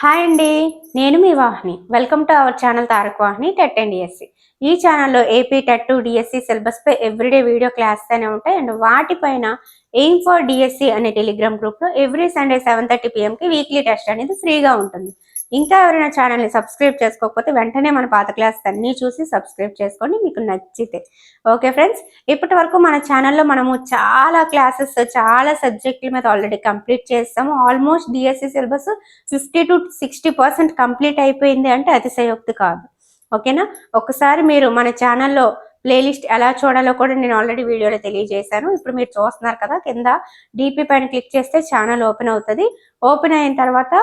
Hi అండి. నేను మీ Vahini. Welcome to our channel Tarak Vahini TET and DSC. ఈ ఛానల్‌లో ఏపీ టెట్, డిఎస్సి సిలబస్‌పై ఎవ్రీడే వీడియో క్లాసెస్ అనేవి ఉంటాయి. అండ్ వాటిపైన ఎయిమ్ ఫర్ డిఎస్సి అనే టెలిగ్రామ్ గ్రూప్‌లో ఎవ్రీ సండే 7:30 పీఎంకి వీక్లీ టెస్ట్ అనేది ఫ్రీగా ఉంటుంది. ఇంకా ఎవరైనా ఛానల్‌ని సబ్స్క్రైబ్ చేసుకోకపోతే వెంటనే మన పాత క్లాసెస్ అన్నీ చూసి సబ్స్క్రైబ్ చేసుకోండి మీకు నచ్చితే. Okay friends. ఇప్పటి వరకు మన ఛానల్‌లో మనము చాలా క్లాసెస్, చాలా సబ్జెక్టుల మీద ఆల్రెడీ కంప్లీట్ చేసాము. ఆల్మోస్ట్ డిఎస్సి సిలబస్ 50-60% కంప్లీట్ అయిపోయింది అంటే అతిశయోక్తి కాదు. ఓకేనా? ఒకసారి మీరు మన ఛానల్‌లో ప్లేలిస్ట్ ఎలా చూడాలో కూడా నేను ఆల్రెడీ వీడియోలో తెలియజేశాను. ఇప్పుడు మీరు చూస్తున్నారు కదా, కింద డీపీ పైన క్లిక్ చేస్తే ఛానల్ ఓపెన్ అవుతుంది. ఓపెన్ అయిన తర్వాత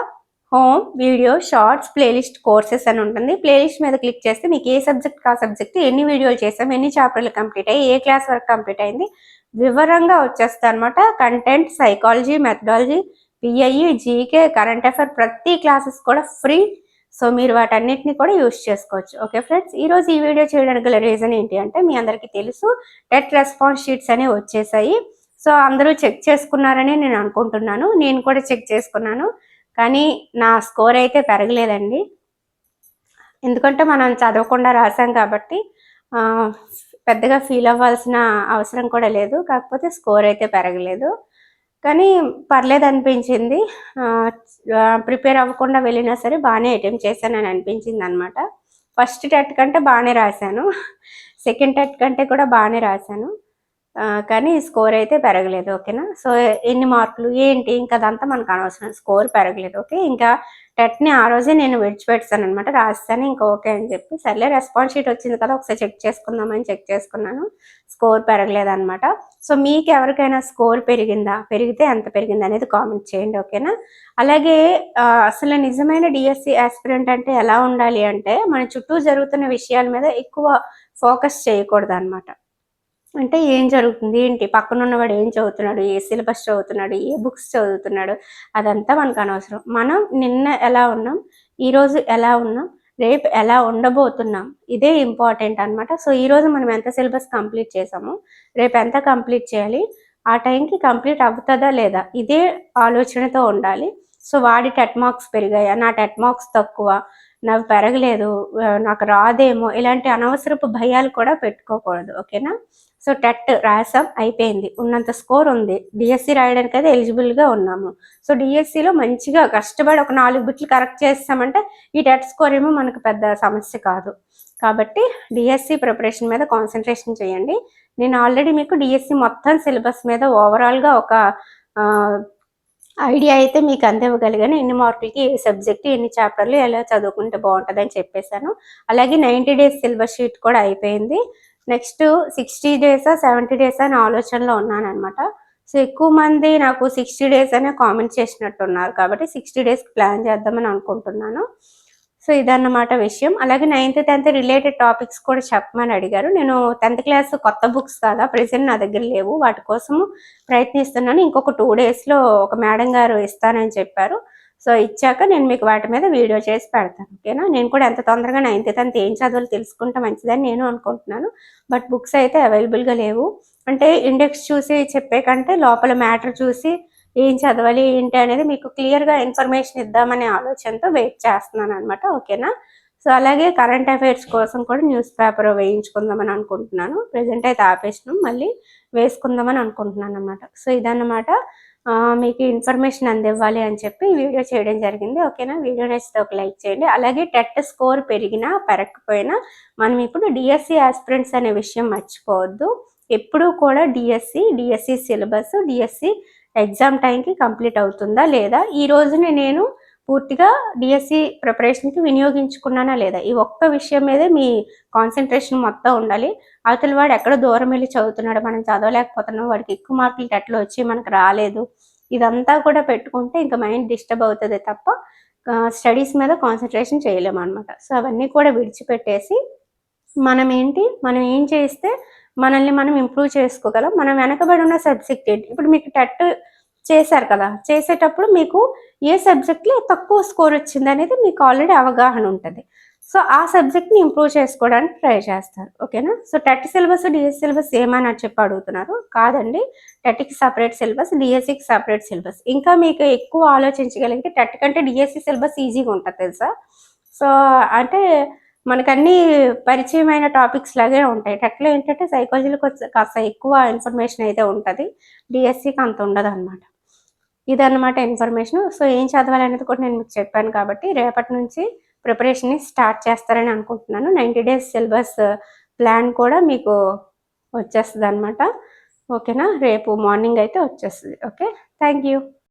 home, video, shorts, playlist, courses అని ఉంటుంది. ప్లేలిస్ట్ మీద క్లిక్ చేస్తే మీకు ఏ సబ్జెక్ట్ ఆ సబ్జెక్ట్, ఎన్ని వీడియోలు చేసాం, ఎన్ని చాప్టర్లు కంప్లీట్ అయ్యి, ఏ క్లాస్ వరకు కంప్లీట్ అయింది వివరంగా వచ్చేస్తా అనమాట. Content, psychology, methodology, PIE, GK, current affair ప్రతి క్లాసెస్ కూడా ఫ్రీ. సో మీరు వాటన్నిటిని కూడా యూజ్ చేసుకోవచ్చు. ఓకే ఫ్రెండ్స్, ఈరోజు ఈ వీడియో చేయడానికి గల రీజన్ ఏంటి అంటే, మీ అందరికీ తెలుసు టెట్ రెస్పాన్స్ షీట్స్ అనేవి వచ్చేసాయి. సో అందరూ చెక్ చేసుకున్నారని నేను అనుకుంటున్నాను. నేను కూడా చెక్ చేసుకున్నాను, కానీ నా స్కోర్ అయితే పెరగలేదండి. ఎందుకంటే మనం చదవకుండా రాసాం కాబట్టి పెద్దగా ఫీల్ అవ్వాల్సిన అవసరం కూడా లేదు. కాకపోతే స్కోర్ అయితే పెరగలేదు, కానీ పర్లేదు అనిపించింది. ప్రిపేర్ అవ్వకుండా వెళ్ళినా సరే బాగానే అటెంప్ట్ చేశానని అనిపించింది అనమాట. ఫస్ట్ టెట్ కంటే బాగానే రాశాను, సెకండ్ టెట్ కంటే కూడా బాగానే రాశాను, కానీ స్కోర్ అయితే పెరగలేదు. ఓకేనా? సో ఎన్ని మార్కులు ఏంటి ఇంకా అదంతా మనకు అనవసరం, స్కోర్ పెరగలేదు. ఓకే, ఇంకా టెట్ని ఆ రోజే నేను విడిచిపెట్టాను అనమాట, రాస్తాను ఇంకా ఓకే అని చెప్పి. సర్లే రెస్పాన్స్ షీట్ వచ్చింది కదా ఒకసారి చెక్ చేసుకుందామని చెక్ చేసుకున్నాను, స్కోర్ పెరగలేదు అనమాట. సో మీకు ఎవరికైనా స్కోర్ పెరిగిందా, పెరిగితే ఎంత పెరిగింది అనేది కామెంట్ చేయండి. ఓకేనా? అలాగే అసలు నిజమైన డిఎస్సి ఆస్పిరెంట్ అంటే ఎలా ఉండాలి అంటే, మన చుట్టూ జరుగుతున్న విషయాల మీద ఎక్కువ ఫోకస్ చేయకూడదు అనమాట. అంటే ఏం జరుగుతుంది, ఏంటి, పక్కనున్నవాడు ఏం చదువుతున్నాడు, ఏ సిలబస్ చదువుతున్నాడు, ఏ బుక్స్ చదువుతున్నాడు, అదంతా మనకు అనవసరం. మనం నిన్న ఎలా ఉన్నాం, ఈరోజు ఎలా ఉన్నాం, రేపు ఎలా ఉండబోతున్నాం, ఇదే ఇంపార్టెంట్ అనమాట. సో ఈరోజు మనం ఎంత సిలబస్ కంప్లీట్ చేసామో రేపు ఎంత కంప్లీట్ చేయాలి, ఆ టైంకి కంప్లీట్ అవుతుందా లేదా, ఇదే ఆలోచనతో ఉండాలి. సో వాడి టెట్ మార్క్స్ పెరిగాయా, నా టెట్ మార్క్స్ తక్కువ, నాకు పెరగలేదు, నాకు రాదేమో, ఇలాంటి అనవసరపు భయాలు కూడా పెట్టుకోకూడదు. ఓకేనా? సో టెట్ రాసాం, అయిపోయింది, ఉన్నంత స్కోర్ ఉంది, డిఎస్సి రాయడానికి అయితే ఎలిజిబుల్గా ఉన్నాము. సో డిఎస్సిలో మంచిగా కష్టపడి ఒక 4 బిట్లు కరెక్ట్ చేస్తామంటే ఈ టెట్ స్కోర్ ఏమో మనకు పెద్ద సమస్య కాదు. కాబట్టి డిఎస్సి ప్రిపరేషన్ మీద కాన్సన్ట్రేషన్ చేయండి. నేను ఆల్రెడీ మీకు డిఎస్సి మొత్తం సిలబస్ మీద ఓవరాల్గా ఒక ఐడియా అయితే మీకు అందివ్వగలిగాను. ఎన్ని మార్కులకి ఏ సబ్జెక్టు, ఎన్ని చాప్టర్లు ఎలా చదువుకుంటే బాగుంటుందని చెప్పేశాను. అలాగే 90 డేస్ సిలబస్ షీట్ కూడా అయిపోయింది. నెక్స్ట్ 60 డేసా 70 డేసా అని ఆలోచనలో ఉన్నానమాట. సో ఎక్కువ మంది నాకు 60 డేస్ అనే కామెంట్ చేసినట్టున్నారు, కాబట్టి 60 డేస్కి ప్లాన్ చేద్దామని అనుకుంటున్నాను. సో ఇదన్నమాట విషయం. అలాగే 9th, 10th రిలేటెడ్ టాపిక్స్ కూడా చెప్పమని అడిగారు. నేను 10th క్లాస్ కొత్త బుక్స్ కదా ప్రెజెంట్ నా దగ్గర లేవు, వాటి కోసము ప్రయత్నిస్తున్నాను. ఇంకొక 2 డేస్లో ఒక మేడం గారు ఇస్తానని చెప్పారు. సో ఇచ్చాక నేను మీకు వాటి మీద వీడియో చేసి పెడతాను. ఓకేనా? నేను కూడా ఎంత తొందరగా 9th, 10th ఏం చదవాలో తెలుసుకుంటే మంచిదని నేను అనుకుంటున్నాను. బట్ బుక్స్ అయితే అవైలబుల్గా లేవు. అంటే ఇండెక్స్ చూసి చెప్పే కంటే లోపల మ్యాటర్ చూసి ఏం చదవాలి ఏంటి అనేది మీకు క్లియర్గా ఇన్ఫర్మేషన్ ఇద్దామనే ఆలోచనతో వెయిట్ చేస్తున్నాను అనమాట. ఓకేనా? సో అలాగే కరెంట్ అఫైర్స్ కోసం కూడా న్యూస్ పేపర్ వేయించుకుందామని అనుకుంటున్నాను. ప్రజెంట్ అయితే ఆపేసినాం, మళ్ళీ వేసుకుందామని అనుకుంటున్నాను అనమాట. సో ఇదన్నమాట, మీకు ఇన్ఫర్మేషన్ అందివ్వాలి అని చెప్పి వీడియో చేయడం జరిగింది. ఓకేనా? వీడియో నచ్చితే ఒక లైక్ చేయండి. అలాగే టెట్ స్కోర్ పెరిగినా పెరగకపోయినా మనం ఇప్పుడు డిఎస్సి ఆస్పిరెంట్స్ అనే విషయం మర్చిపోవద్దు. ఎప్పుడూ కూడా డిఎస్సి సిలబస్, డిఎస్సి ఎగ్జామ్ టైంకి కంప్లీట్ అవుతుందా లేదా, ఈ రోజుని నేను పూర్తిగా డిఎస్సి ప్రిపరేషన్కి వినియోగించుకున్నానా లేదా, ఈ ఒక్క విషయం మీదే మీ కాన్సన్ట్రేషన్ మొత్తం ఉండాలి. అవతల వాడు ఎక్కడో దూరం వెళ్ళి చదువుతున్నాడు, మనం చదవలేకపోతున్నాం, వాడికి ఎక్కువ మార్కులు టెట్లో వచ్చి మనకు రాలేదు, ఇదంతా కూడా పెట్టుకుంటే ఇంకా మైండ్ డిస్టర్బ్ అవుతుంది తప్ప స్టడీస్ మీద కాన్సన్ట్రేషన్ చేయలేము అనమాట. సో అవన్నీ కూడా విడిచిపెట్టేసి మనం ఏం చేస్తే మనల్ని మనం ఇంప్రూవ్ చేసుకోగలం, మనం వెనకబడి ఉన్న సబ్జెక్ట్ ఏంటి. ఇప్పుడు మీకు టెట్ చేశారు కదా, చేసేటప్పుడు మీకు ఏ సబ్జెక్ట్లో తక్కువ స్కోర్ వచ్చింది అనేది మీకు ఆల్రెడీ అవగాహన ఉంటుంది. సో ఆ సబ్జెక్ట్ని ఇంప్రూవ్ చేసుకోవడానికి ట్రై చేస్తారు. ఓకేనా? So TET syllabus DSC syllabus ఏమని చెప్పి అడుగుతున్నారు. కాదండి, టెట్కి సపరేట్ సిలబస్, డిఎస్సికి సపరేట్ సిలబస్. ఇంకా మీకు ఎక్కువ ఆలోచించగలిగితే టెట్ కంటే డిఎస్సి సిలబస్ ఈజీగా ఉంటుంది తెలుసా. సో అంటే మనకన్నీ పరిచయమైన టాపిక్స్ లాగే ఉంటాయి. టెట్లో ఏంటంటే సైకాలజీలో కొంచెం కాస్త ఎక్కువ ఇన్ఫర్మేషన్ అయితే ఉంటుంది, డిఎస్సికి అంత ఉండదు అనమాట. ఇదన్నమాట ఇన్ఫర్మేషన్. సో ఏం చదవాలి అనేది కూడా నేను మీకు చెప్పాను కాబట్టి రేపటి నుంచి ప్రిపరేషన్ని స్టార్ట్ చేస్తారని అనుకుంటున్నాను. 90 డేస్ సిలబస్ ప్లాన్ కూడా మీకు వచ్చేస్తుంది అనమాట. ఓకేనా? రేపు మార్నింగ్ అయితే వచ్చేస్తుంది. Okay, thank you.